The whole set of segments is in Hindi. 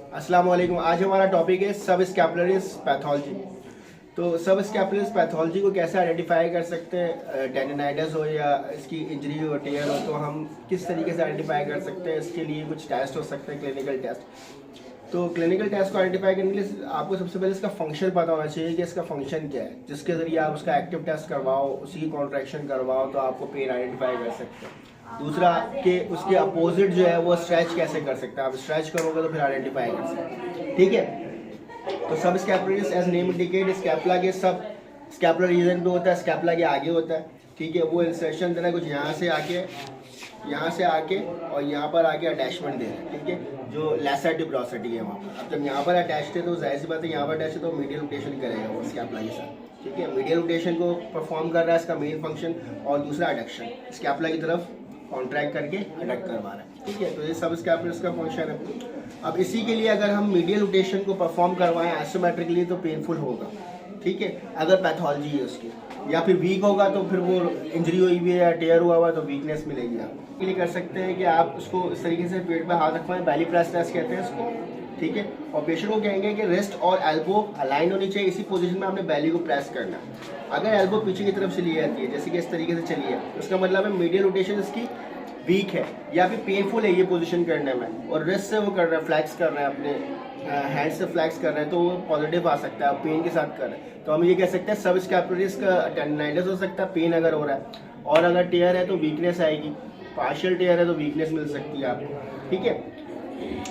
अस्सलाम वालेकुम। आज हमारा टॉपिक है सब स्कैपुलरिस पैथोलॉजी। तो सब स्कैपुलरिस पैथोलॉजी को कैसे आइडेंटिफाई कर सकते हैं, टेंडनाइटिस हो या इसकी इंजरी हो, टियर हो, तो हम किस तरीके से आइडेंटिफाई कर सकते हैं। इसके लिए कुछ टेस्ट हो सकते हैं, क्लिनिकल टेस्ट। तो क्लिनिकल टेस्ट को आइडेंटिफाई करने के लिए आपको सबसे पहले इसका फंक्शन पता होना चाहिए कि इसका फंक्शन क्या है, जिसके ज़रिए आप उसका एक्टिव टेस्ट करवाओ, उसी की कॉन्ट्रैक्शन करवाओ तो आपको पेन आइडेंटिफाई कर सकते हैं। दूसरा कि उसके अपोजिट जो है वो स्ट्रेच कैसे कर सकते हैं, आप स्ट्रेच करोगे तो फिर आइडेंटिफाई कर सकते हैं। ठीक है। तो सब scapularis as name indicate, scapula के सब स्कैपुलर रीजन पे होता है, स्कैपुला के आगे होता है। ठीक है। वो इंसर्शन देना कुछ यहाँ से आके और यहाँ पर आके अटैचमेंट दे रहे हैं। ठीक है। जो लेसर डिप्रोसिटी है वहाँ पर, अब जब यहाँ पर अटैच है तो जाहिर सी बात है यहाँ पर अटैच है तो मीडियल रोटेशन करेगा वो स्कैपुला के साथ। ठीक है। मीडियल रोटेशन को परफॉर्म कर रहा है इसका मेन फंक्शन, और दूसरा अडक्शन स्कैपुला की तरफ कॉन्ट्रैक्ट करके अडक्ट करवा रहा है। ठीक है। तो ये सब स्कैपुलरिस का फंक्शन है। अब इसी के लिए अगर हम मीडियल रोटेशन को परफॉर्म करवाएं आइसोमेट्रिकली तो पेनफुल होगा। ठीक है। अगर पैथोलॉजी है उसकी, या फिर वीक होगा तो फिर वो इंजरी हुई भी है या टेयर हुआ हुआ तो वीकनेस मिलेगी। आपको ये कर सकते हैं कि आप उसको इस तरीके से पेट पे हाथ रखवाएं, बैली प्रेस टेस्ट कहते हैं इसको। ठीक है। और पेशेंट को कहेंगे कि रिस्ट और एल्बो अलाइन होनी चाहिए, इसी पोजीशन में आपने बैली को प्रेस करना है। अगर एल्बो पीछे की तरफ चली जाती है, जैसे कि इस तरीके से चली है, तो उसका मतलब है मीडियल रोटेशन इसकी वीक है या फिर पेनफुल है ये पोजीशन करने में, और रिस्ट से वो कर रहा है, फ्लैक्स कर रहा है, अपने हैंड से फ्लैक्स कर रहे हैं, तो वो पॉजिटिव आ सकता है, पेन के साथ कर रहे हैं। तो हम ये कह सकते हैं सब स्कैपुलरिस का टेंडनाइटिस हो सकता है, पेन अगर हो रहा है, और अगर टेयर है तो वीकनेस आएगी, पार्शियल टेयर है तो वीकनेस मिल सकती है आपको। ठीक है।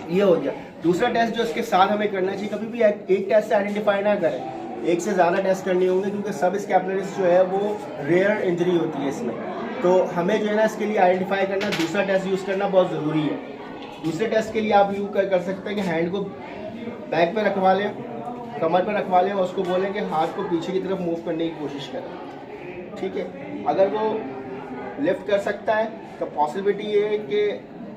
ये हो गया। दूसरा टेस्ट जो इसके साथ हमें करना चाहिए, कभी भी एक टेस्ट से आइडेंटिफाई ना करें, एक से ज़्यादा टेस्ट करने होंगे, क्योंकि सब स्कैपुलरिस जो है वो रेयर इंजरी होती है इसमें। तो हमें जो है ना इसके लिए आइडेंटिफाई करना, दूसरा टेस्ट यूज़ करना बहुत ज़रूरी है। दूसरे टेस्ट के लिए आप यूज कर सकते हैं कि हैंड को बैक पे रखवा लें, कमर पे रखवा लें, और उसको बोलें कि हाथ को पीछे की तरफ मूव करने की कोशिश करें। ठीक है। अगर वो लिफ्ट कर सकता है तो पॉसिबिलिटी ये है कि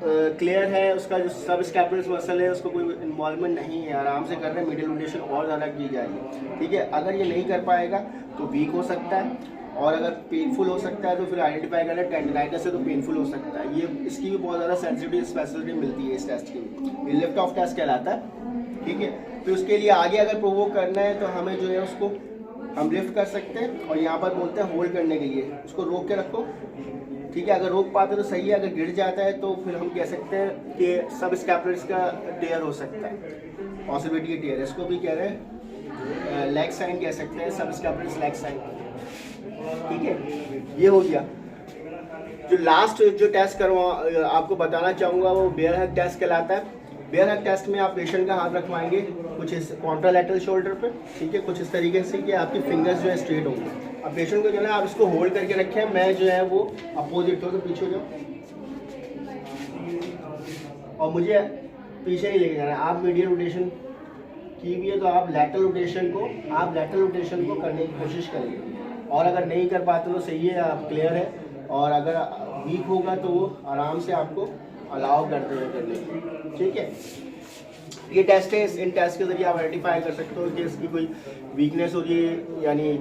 क्लियर है, उसका जो सब स्कैपुलरिस मसल है उसको कोई इन्वॉल्वमेंट नहीं है, आराम से कर रहे हैं, मीडियल रोटेशन और ज़्यादा की जा रही है। ठीक है। अगर ये नहीं कर पाएगा तो वीक हो सकता है, और अगर पेनफुल हो सकता है तो फिर आइडेंटिफाई करना टेंडनाइटिस से तो पेनफुल हो सकता है। ये इसकी भी बहुत ज़्यादा सेंसिटिव स्पेसिलिटी मिलती है इस टेस्ट की, ये लिफ्ट ऑफ टेस्ट कहलाता है। ठीक है। तो उसके लिए आगे अगर प्रोवोक करना है तो हमें जो है उसको हम लिफ्ट कर सकते हैं, और यहाँ पर बोलते हैं होल्ड करने के लिए उसको रोक के रखो। ठीक है। अगर रोक पाते तो सही है, अगर गिर जाता है तो फिर हम कह सकते हैं कि सब स्कैपुलरिस का टेयर हो सकता है, पॉसिबिलिटी टेयर, इसको भी कह रहे हैं लेग साइन कह सकते हैं, सब स्कैपुलरिस लेग साइन। ठीक है। ये हो गया। जो लास्ट जो टेस्ट करवा आपको बताना चाहूँगा वो बेयर हग टेस्ट कहलाता है। बेयर हग टेस्ट में आप पेशेंट का हाथ रखवाएंगे कुछ इस कॉन्ट्रालैटरल शोल्डर पे। ठीक है। कुछ इस तरीके से कि आपकी फिंगर्स जो है स्ट्रेट होंगे। अब पेशेंट को जो है ना आप इसको होल्ड करके रखें, मैं जो है वो अपोजिट हो तो पीछे हो जाओ, और मुझे पीछे नहीं लेके जाना है। आप मीडियल रोटेशन की भी है तो आप लैटरल रोटेशन को करने की कोशिश करेंगे, और अगर नहीं कर पाते तो सही है, आप क्लियर है, और अगर वीक होगा तो वो आराम से आपको अलाउ करते हुए करने। ठीक है। ये टेस्ट है, इन टेस्ट के जरिए आप आइडेंटिफाई कर सकते हो कि इसकी कोई वीकनेस हो रही है, यानी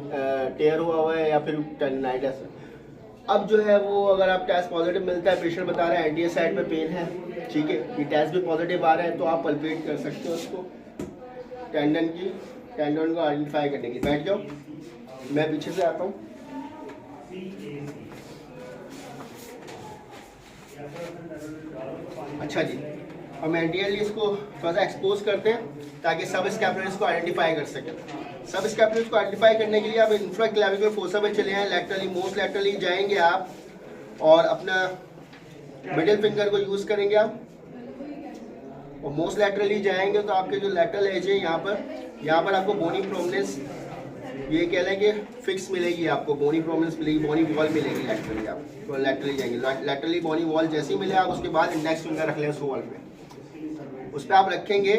टेयर हुआ है या फिर टेंडनाइटिस है। अब जो है वो अगर आप टेस्ट पॉजिटिव मिलता है, पेशेंट बता रहा है एंटीरियर साइड पे पेन है, ठीक है, ये टेस्ट भी पॉजिटिव आ रहा है, तो आप पल्पेट कर सकते हो उसको, टेंडन को आइडेंटिफाई करने की। बैठ जाओ, मैं पीछे से आता हूँ। अच्छा जी। हम एंटीरियरली इसको थोड़ा सा एक्सपोज करते हैं ताकि सब स्कैपुलरिस को आइडेंटिफाई कर सकें। सब स्कैपुलरिस को आइडेंटिफाई करने के लिए आप इंफ्राक्लेविकुलर फोसा में चले आए, लैटरली मोस्ट लैटरली जाएंगे आप, और अपना मिडिल फिंगर को यूज़ करेंगे आप, और मोस्ट लैटरली जाएंगे तो आपके जो लैटरल एज है यहाँ पर आपको बोनी प्रोमिनेंस, ये कह लें कि फिक्स मिलेगी, आपको बोनी प्रोमिनेंस मिलेगी, बोनी वॉल मिलेगी लैटरली। आप तो लैटरली जाएंगे, लैटरली बोनी वॉल जैसे ही मिले आप उसके बाद इंडेक्स फिंगर रख लें उस वॉल पे, उस पर आप रखेंगे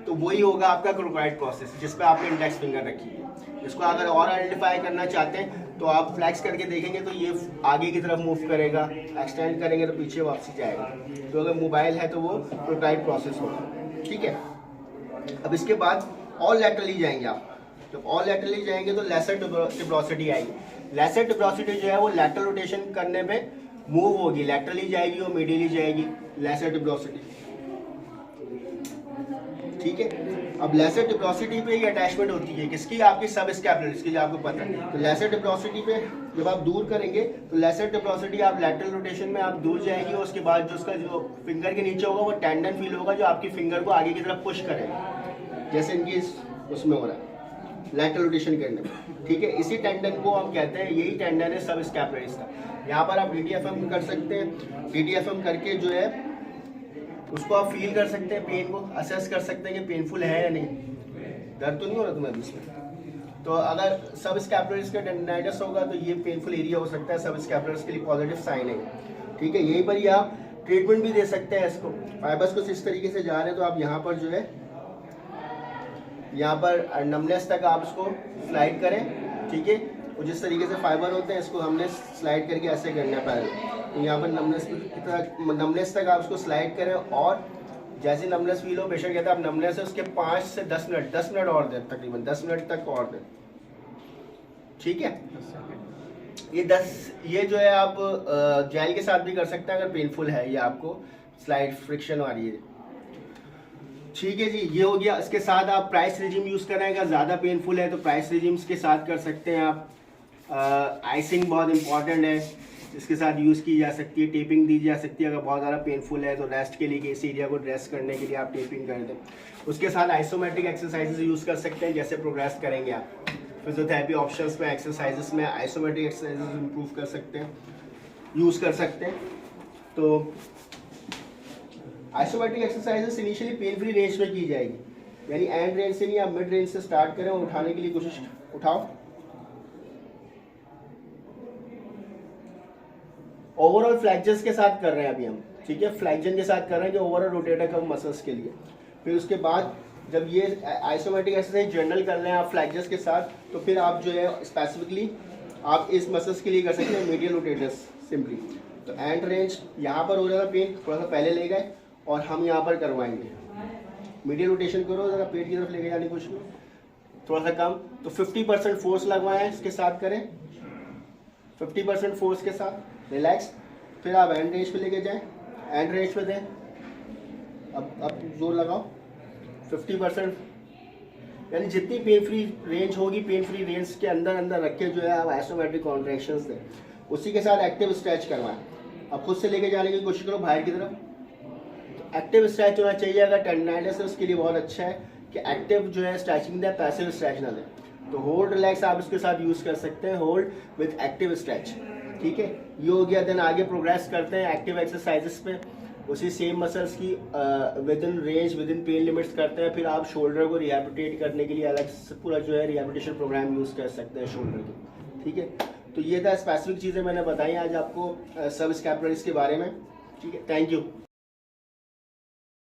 तो वही होगा आपका क्रोकोडाइल प्रोसेस जिस पे आपने इंडेक्स फिंगर रखी है। इसको अगर और आइडेंटिफाई करना चाहते हैं तो आप फ्लैक्स करके देखेंगे तो ये आगे की तरफ मूव करेगा, एक्सटेंड करेंगे तो पीछे वापसी जाएगा। तो अगर मोबाइल है तो वो क्रोकोडाइल प्रोसेस होगा। ठीक है। अब इसके बाद ऑल लैटरली जाएंगे आप, जब ऑल लैटरली जाएंगे तो लेसर टिब्रोसिटी आएगी। लेसर टिब्रोसिटी जो है वो लैटरल रोटेशन करने पे मूव होगी, लैटरली जाएगी और मीडियली जाएगी लेसर टिब्रोसिटी। ठीक है। अब लेसर डिप्रोसिटी पे ये अटैचमेंट होती है किसकी, आपकी सब स्कैपुलरिस की, जो आपको पता है। तो लेसर डिप्रोसिटी पे जब आप दूर करेंगे तो लेसर डिप्रोसिटी आप लैटरल रोटेशन में आप दूर जाएगी, और उसके बाद जो उसका जो फिंगर के नीचे होगा वो टेंडन फील होगा जो आपकी फिंगर को आगे की तरफ पुश करेगा, जैसे इनकी उसमें हो रहा है लैटरल रोटेशन करने में, ठीक है। इसी टेंडन को हम कहते हैं, यही टेंडन है सब स्कैपुलरिस का। यहाँ पर आप DTFM कर सकते हैं, DTFM करके जो है उसको आप फील कर सकते हैं, पेन को असेस कर सकते हैं कि पेनफुल है या नहीं, दर्द तो नहीं हो रहा तुम्हें इसमें। तो अगर सब स्कैपुलरिस का टेंडिनाइटिस होगा तो ये पेनफुल एरिया हो सकता है, सब स्कैपुलरिस के लिए पॉजिटिव साइन है, ठीक है। यहीं पर ही आप ट्रीटमेंट भी दे सकते हैं इसको। फाइबर्स कुछ इस तरीके से जा रहे हैं तो आप यहाँ पर जो है, यहाँ पर नमनेस तक आप इसको स्लाइड करें, ठीक है। और जिस तरीके से फाइबर होते हैं इसको हमने स्लाइड करके ऐसे करना है पहले, तो यहाँ पर नमनेस तक आप उसको स्लाइड करें, और जैसे नमनेस फील हो, बेशक कहते हैं आप नमनेस है उसके 5 से 10 मिनट और दें, तकरीबन 10 मिनट तक और दें, ठीक है। ये जो है आप जेल के साथ भी कर सकते हैं अगर पेनफुल है, ये आपको स्लाइड फ्रिक्शन आ रही है, ठीक है जी। ये हो गया। इसके साथ आप प्राइस रिजीम यूज़ करें, अगर ज़्यादा पेनफुल है तो प्राइस रिजीम्स के साथ कर सकते हैं आप। आइसिंग बहुत इंपॉर्टेंट है, इसके साथ यूज़ की जा सकती है, टेपिंग दी जा सकती है। अगर बहुत ज़्यादा पेनफुल है तो रेस्ट के लिए, इस एरिया को रेस्ट करने के लिए आप टेपिंग कर दें। उसके साथ आइसोमेट्रिक एक्सरसाइजेज यूज़ कर सकते हैं, जैसे प्रोग्रेस करेंगे आप फिजियोथेरेपी ऑप्शंस में, एक्सरसाइजेस में आइसोमेट्रिक एक्सरसाइजेज इंप्रूव कर सकते हैं, यूज़ कर सकते हैं। तो isometric exercises initially pain free range में की जाएगी, यानी एंड रेंज से नहीं, आप मिड रेंज से स्टार्ट करें और उठाने के लिए कोशिश उठाओ। ओवरऑल फ्लैक्जन के साथ कर रहे हैं अभी हम, ठीक है, फ्लैक्जन के साथ कर रहे हैं जो ओवरऑल रोटेटर कफ मसल्स के लिए। फिर उसके बाद जब ये आइसोमेट्रिक एक्सरसाइज जनरल कर रहे हैं आप फ्लैक्जन के साथ, तो फिर आप जो है स्पेसिफिकली आप इस मसल्स के लिए कर सकते हैं मीडियल रोटेटर्स सिंपली। तो एंड रेंज यहाँ पर हो रहा था पेन, थोड़ा सा पहले ले गए और हम यहाँ पर करवाएंगे। मीडियल रोटेशन करो, ज़रा पेट की तरफ लेके जाने की कोशिश करो, थोड़ा सा कम। तो 50% फोर्स लगवाएं, इसके साथ करें 50% फोर्स के साथ, रिलैक्स। फिर आप एंड रेंज पे लेके जाएं, एंड रेंज पे दें, अब जोर लगाओ 50%, यानी जितनी पेन फ्री रेंज होगी, पेन फ्री रेंज के अंदर अंदर रख के जो है आप आइसोमेट्रिक कॉन्ट्रैक्शंस दें। उसी के साथ एक्टिव स्ट्रेच करवाएं, अब खुद से लेके जाने की कोशिश करो बाहर की तरफ। एक्टिव स्ट्रेच होना चाहिए, अगर टेंडिनाइटिस है उसके लिए बहुत अच्छा है कि एक्टिव जो है स्ट्रेचिंग दे, पैसिव स्ट्रेच ना दे। तो होल्ड रिलैक्स आप इसके साथ यूज़ कर सकते हैं, होल्ड विद एक्टिव स्ट्रेच, ठीक है। ये हो गया। देन आगे प्रोग्रेस करते हैं एक्टिव एक्सरसाइजेस पे, उसी सेम मसल्स की with in range, with in pen limits करते हैं। फिर आप शोल्डर को रिहैबिलिटेट करने के लिए अलग से पूरा जो है रिहैबिलिटेशन प्रोग्राम यूज़ कर सकते हैं शोल्डर की, ठीक है। तो ये था स्पेसिफिक चीज़ें मैंने बताई आज आपको सब स्कैपुलरिस के बारे में, ठीक है। Thank you.